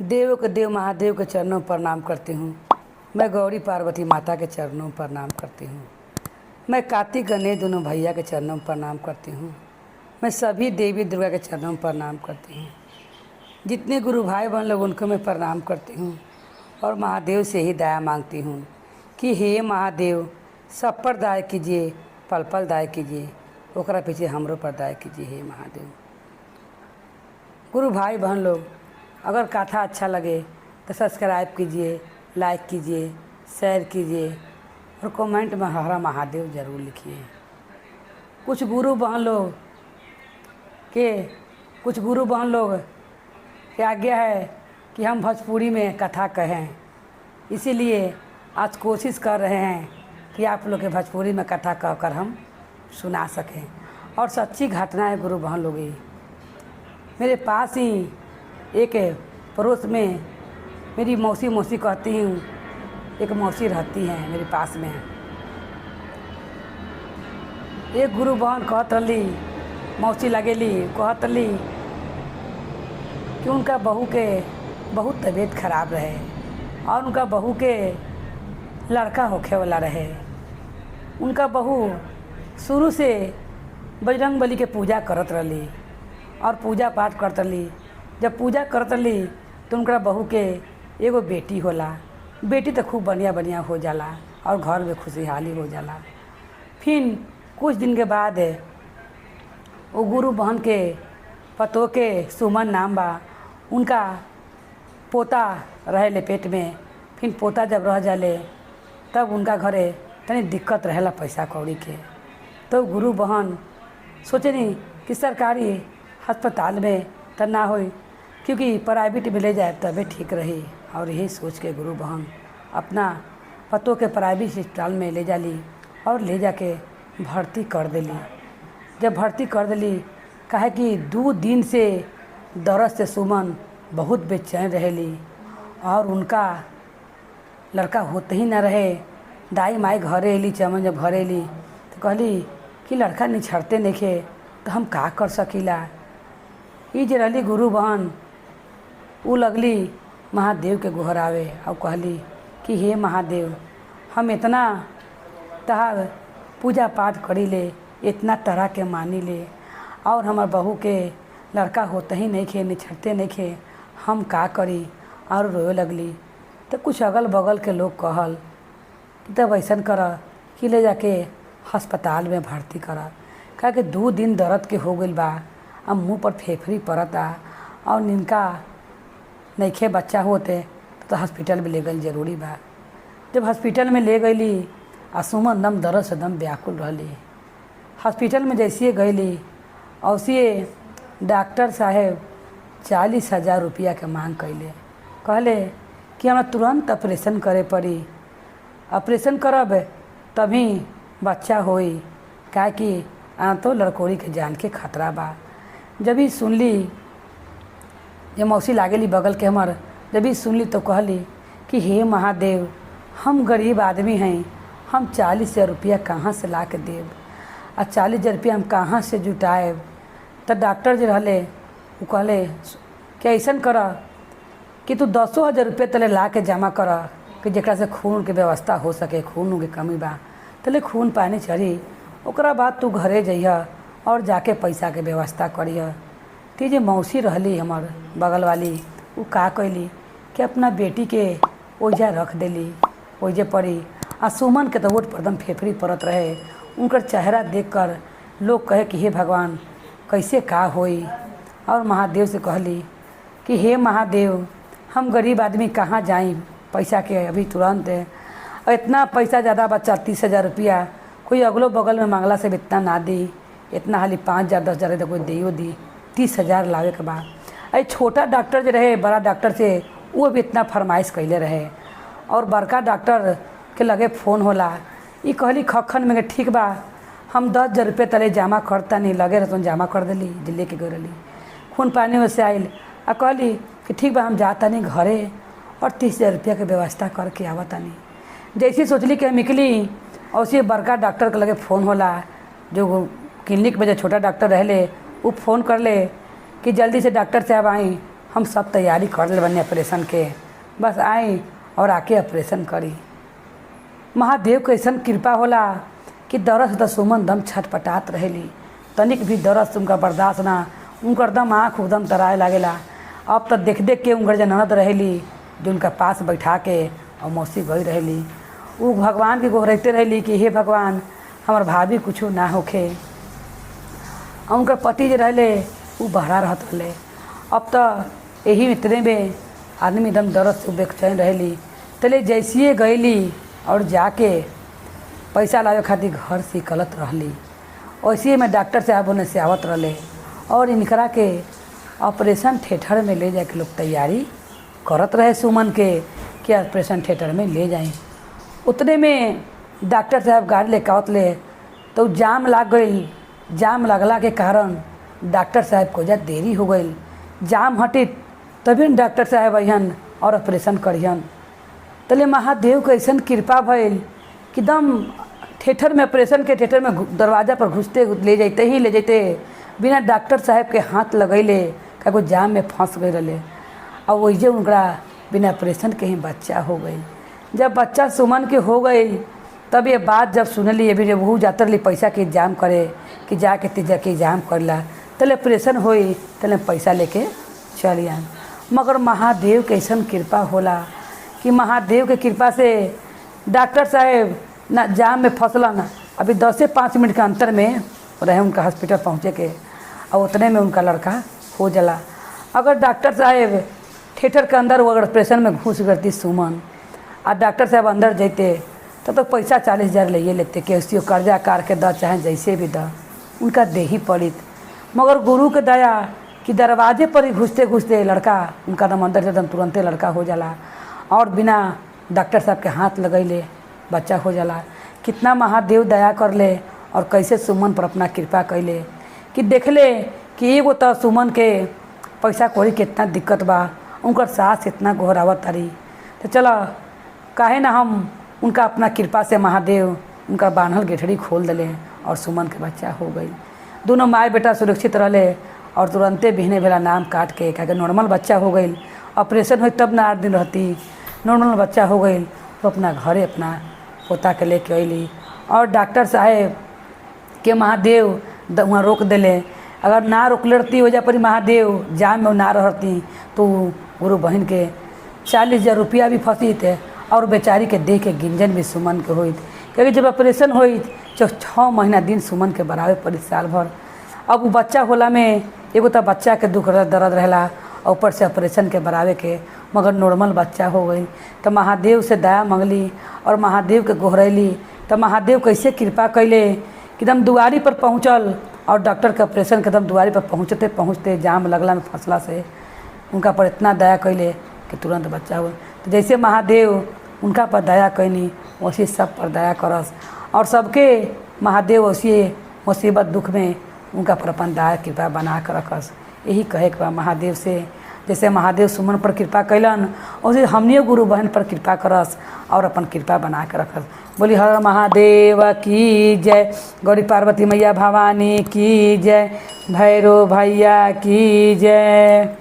देवों के देव महादेव के चरणों में प्रणाम करती हूँ। मैं गौरी पार्वती माता के चरणों में प्रणाम करती हूँ। मैं कार्तिक गणेश दोनों भैया के चरणों में प्रणाम करती हूँ। मैं सभी देवी दुर्गा के चरणों में प्रणाम करती हूँ। जितने गुरु भाई बहन लोग उनको मैं प्रणाम करती हूँ और महादेव से ही दया मांगती हूँ कि हे महादेव सब पर दया कीजिए, पल पल दया कीजिए, ओकरा पीछे हमरो पर दया कीजिए। हे महादेव। गुरु भाई बहन लोग, अगर कथा अच्छा लगे तो सब्सक्राइब कीजिए, लाइक कीजिए, शेयर कीजिए और कमेंट में हर महादेव ज़रूर लिखिए। कुछ गुरु बहन लोग के आज्ञा है कि हम भोजपुरी में कथा कहें, इसीलिए आज कोशिश कर रहे हैं कि आप लोग के भोजपुरी में कथा कहकर हम सुना सकें। और सच्ची घटनाएं गुरु बहन लोग। मेरे पास ही एक पड़ोस में मेरी मौसी कहती हूँ, एक मौसी रहती हैं मेरे पास में। एक गुरु बहन कहत रही, मौसी लगेली कहत रही कि उनका बहू के बहुत तबीयत खराब रहे और उनका बहू के लड़का होखे वाला रहे। उनका बहू शुरू से बजरंग बली के पूजा करत रही और पूजा पाठ करत रही। जब पूजा करत रही तो उनका बहू के एगो बेटी होला। बेटी तो खूब बढ़िया हो जाला और घर में खुशहाली हो जाला। फिर कुछ दिन के बाद वो गुरु बहन के पतो के सुमन नाम बा, उनका पोता रहेले पेट में। फिर पोता जब रह जाले तब उनका घरे तनी दिक्कत रहेला पैसा कौड़ी के। तो गुरु बहन सोचनी कि सरकारी अस्पताल में तो ना हो, क्योंकि प्राइवेट में ले जाए तबे ठीक रही। और यही सोच के गुरु बहन अपना पतों के प्राइवेट अस्पताल में ले जाली और ले जाके भर्ती कर देली। जब भर्ती कर देली, काहे कि 2 दिन से दर्द से सुमन बहुत बेचैन रहेली और उनका लड़का होते ही ना रहे। दाई माई घरे अली, चमन जब घरे अली तो कहली कि लड़का निछड़ते नइखे तो हम का कर सकीला। ये जे रहली गुरु बहन, उ लगली महादेव के गोहरावे और कहली कि हे महादेव, हम इतना तहार पूजा पाठ करी ले, इतना तरह के मानी ले और हमार बहू के लड़का होते ही नइखे, निछड़ते नइखे, हम का करी। और रोए लगली। तो कुछ अगल बगल के लोग कहल कि तब ऐसा कर कि ले जाके अस्पताल में भर्ती कर, कहा कि 2 दिन दर्द के हो गई बा, अब मुँह पर फेफड़ी पड़ता और निनका नइखे बच्चा होते तो हॉस्पिटल में ले गई जरूरी बा। जब हॉस्पिटल में ले गईली आ सुमन दम दर्द से दम व्याकुल रहली। हॉस्पिटल में जैसे गईली औसिए डॉक्टर साहेब 40,000 रुपया के मांग कैले। कहले कि हमरा तुरंत ऑपरेशन करे पड़ी, ऑपरेशन करब तभी बच्चा होई, काहे कि तो लड़कोरी के जान के खतरा बा। जब ही सुनली, जब मौसी लागेली बगल के हमर, जब ही सुनली तो कहली कि हे महादेव, हम गरीब आदमी हैं, हम 40,000 रुपया कहाँ से ला के देब और 40,000 रुपया हम कहाँ से जुटाएब। तो डॉक्टर जो रहले वो कहले कि ऐसा कर कि तू 10,000 रुपये तले ला के जमा कर कि जरा से खून के व्यवस्था हो सके, खून के कमी बा तले खून पानी चढ़ी, ओकरा बाद तू घरे जइह और जाके पैसा के व्यवस्था करिह। ती जे मौसी रहली हमर बगल वाली, वो का कैली कि अपना बेटी के ओइजा रख देली, ओइजे पड़ी। आ सुमन के तो वोट पर दम फेफड़ी पड़त रहे। उनकर चेहरा देखकर लोग कहे कि हे भगवान, कैसे का होई। और महादेव से कहली कि हे महादेव, हम गरीब आदमी कहाँ जाई पैसा के अभी तुरंत। इतना पैसा ज़्यादा बा, 30,000 रुपया कोई अगलो बगल में मांगला से इतना ना दी, इतना हाली 5,000 10,000 तो कोई दियो दी, 30,000 लावे के बाद। अरे छोटा डॉक्टर जो रहे बड़ा डॉक्टर से, वो भी इतना फरमाइश कैले रहे। और बड़का डॉक्टर के लगे फ़ोन होला, ये कहली खखन में ठीक बा, हम 10,000 रुपये तले जमा करता नहीं, लगे रहता जमा कर दिली, दिल्ली के गई रही। खून पानी में से आयल आ कहली कि ठीक बा, हम जाता नहीं घरे और 30,000 रुपया के व्यवस्था करके आवता नहीं। जैसी सोचली कि निकली, और उसी बड़का डॉक्टर के लगे फ़ोन होला, जो क्लिनिक में जो छोटा डॉक्टर रहले, वो फ़ोन कर ले कि जल्दी से डॉक्टर साहब आई, हम सब तैयारी कर ले बनी ऑपरेशन के, बस आई और आके ऑपरेशन करी। महादेव के ऐसा कृपा होला कि दर्द तो सुमन दम छटपटात रहेली, तनिक भी दर्द उनका बर्दाश्त ना, उनकर दम आँख एकदम तराए लागेला। अब तो देख देख के उनकर जो ननद रहेली जो उनका पास बैठा के और मौसी गई रहेली, वो भगवान के गोहरते रहेली कि हे भगवान हमार भाभी कुछ ना होखे। और उनका पति जो रहले वो बहरा रहत रहे। अब तो यही इतने में आदमी एकदम दर्द से बेचैन रहेली। तले जैसे गईली और जाके पैसा लावे खातिर घर से निकलत रहली, वैसे में डॉक्टर साहब होने से आवत रहे और इनकरा के ऑपरेशन थिएटर में ले जाके लोग तैयारी करत रहे सुमन के कि ऑपरेशन थिएटर में ले जाएं। उतने में डॉक्टर साहब गाड़ी लेके आवत ले तो जाम लग गई। जाम लगला के कारण डॉक्टर साहब को जा देरी हो गई। जाम हटी तभी डॉक्टर साहब अहन और ऑपरेशन करियन। तले महादेव के ऐसा कृपा भइल कि दम थिएटर में ऑपरेशन के थिएटर में दरवाज़ा पर घुसते ले जाते बिना डॉक्टर साहब के हाथ लगैले का जाम में फंस गई रहे। और वही उनका बिना ऑपरेशन के ही बच्चा हो गई। जब बच्चा सुमन के हो गई तब ये बात जब सुनली अभी जब वो जातर ली पैसा के इंतजाम करे कि जाके तीजा के इंतजाम करला तले ऑपरेशन होई तले पैसा लेके चल आन। मगर महादेव के ऐसा कृपा होला कि महादेव के कृपा से डॉक्टर साहब ना जाम में फंसला ना, अभी 10 से 5 मिनट के अंतर में रहे उनका हॉस्पिटल पहुँचे के और उतने में उनका लड़का हो जाला। अगर डॉक्टर साहब थिएटर के अंदर वो अगर ऑपरेशन में घुस करती सुमन और डॉक्टर साहब अंदर जाते तो पैसा 40,000 ले लेते कि उसी कर्जा कार के द चाहे जैसे भी द उनका दे ही पड़ित। मगर गुरु के दया कि दरवाजे पर ही घुसते घुसते लड़का उनका दम अंदर से दम तुरंते लड़का हो जाला और बिना डॉक्टर साहब के हाथ लगैले बच्चा हो जाला। कितना महादेव दया कर ले और कैसे सुमन पर अपना कृपा कैले कि देख ले कि एगो तो सुमन के पैसा कौड़ी कितना दिक्कत बा, उनकर सास इतना गोहरावत तारी। तो चलो काहे ना हम उनका अपना कृपा से महादेव उनका बांधल गेठड़ी खोल दिले और सुमन के बच्चा हो गई। दोनों माए बेटा सुरक्षित रहले और तुरंते बिहने भेला नाम काट के क्या नॉर्मल बच्चा हो गई। ऑपरेशन हुई तब ना 8 दिन रहती, नॉर्मल बच्चा हो गई तो अपना घरे अपना पोता के लेके अली और डॉक्टर साहेब के महादेव वहाँ रोक दिले। अगर ना रोकले रहती वजह पर महादेव जाम में ना रहती तो गुरु बहन के 40,000 रुपया भी फंसी थे और बेचारी के देख के गिंजन भी सुमन के हुई। क्योंकि जब ऑपरेशन हुई तो 6 महीना दिन सुमन के बराबर पड़ी साल भर। अब वो बच्चा होला में एगो तो बच्चा के दुख दर्द रहला और ऊपर से ऑपरेशन के बराबर के मगर नॉर्मल बच्चा हो गई। तो महादेव से दया मंगली और महादेव के गोहरैली तो महादेव कैसे कृपा कैले कि एकदम दुआरी पर पहुँचल और डॉक्टर के ऑपरेशन के एकदम दुआरी पर पहुँचते पहुँचते जाम लगला में फंसला से उनका पर इतना दया कैले कि तुरंत बच्चा हुआ। तो जैसे महादेव उनका पर दया कैनी वैसे सब पर दया करस और सबके महादेव वैसे मुसीबत दुख में उनका पर अपन दया कृपा बना कर रखस। यही कहे के बा महादेव से, जैसे महादेव सुमन पर कृपा कैलन वैसे हमनियो गुरु बहन पर कृपा करस और अपन कृपा बना कर रखस। बोली हर महादेव की जय, गौरी पार्वती मैया भवानी की जय, भैरव भैया की जय।